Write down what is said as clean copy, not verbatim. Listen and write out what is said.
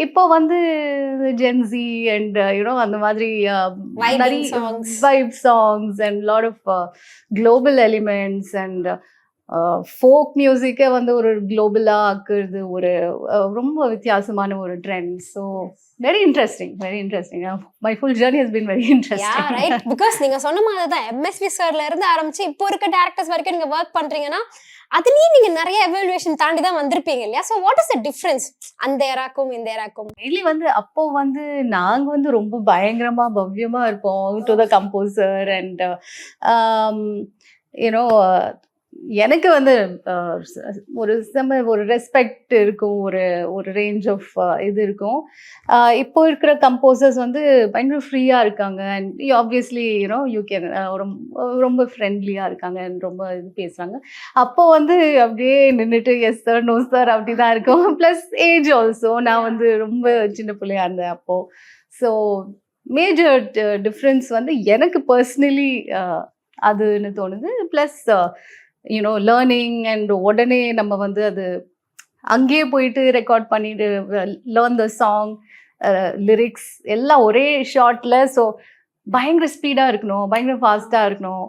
இப்போ வந்து Gen Z and அந்த மாதிரி Vibing நிறைய songs. Vibe songs and lot of global elements and folk மியூசிக்கை வந்து ஒரு குளோபலாக ஆக்குறது ஒரு ரொம்ப வித்தியாசமான ஒரு trend. So very interesting, very interesting. My full journey has been very Yeah, interesting. right. Because நீங்க சொன்ன மாதிரி தான் எம்எஸ்வி சார்ல இருந்து ஆரம்பிச்சு இப்போ இருக்க டேரக்டர்ஸ் வரைக்கும் நீங்க ஒர்க் பண்றீங்கன்னா அதுலயும் நீங்க நிறைய எவாலுவேஷன் தாண்டி தான் வந்திருப்பீங்க இல்லையா? So what is the difference அந்த ஏராக்கும் இந்த ஏராக்கும்? மெயின்லி வந்து அப்போ வந்து நாங்க வந்து ரொம்ப பயங்கரமா பவ்யமா இருப்போம் to the composer and you know எனக்கு வந்து ஒரு ரெஸ்பெக்ட் இருக்கும், ஒரு ஒரு ரேஞ்ச் ஆஃப் இது இருக்கும். இப்போ இருக்கிற கம்போசர்ஸ் வந்து பயங்கர ஃப்ரீயாக இருக்காங்க அண்ட் ஆப்வியஸ்லி யூ கேன் ரொம்ப ஃப்ரெண்ட்லியாக இருக்காங்க and ரொம்ப இது பேசுகிறாங்க. அப்போ வந்து அப்படியே நின்றுட்டு எஸ் சார் நோ சார் அப்படி தான் இருக்கும். ப்ளஸ் ஏஜ் ஆல்சோ நான் வந்து ரொம்ப சின்ன பிள்ளையா இருந்தேன் அப்போது. ஸோ மேஜர் டிஃப்ரென்ஸ் வந்து எனக்கு பர்சனலி அதுன்னு தோணுது. ப்ளஸ் லேர்னிங் அண்ட் உடனே நம்ம வந்து அது அங்கேயே போயிட்டு ரெக்கார்ட் பண்ணிட்டு லேர்ன் த சாங் லிரிக்ஸ் எல்லாம் ஒரே ஷார்ட்ல. ஸோ பயங்கர ஸ்பீடாக இருக்கணும், பயங்கர ஃபாஸ்ட்டாக இருக்கணும்.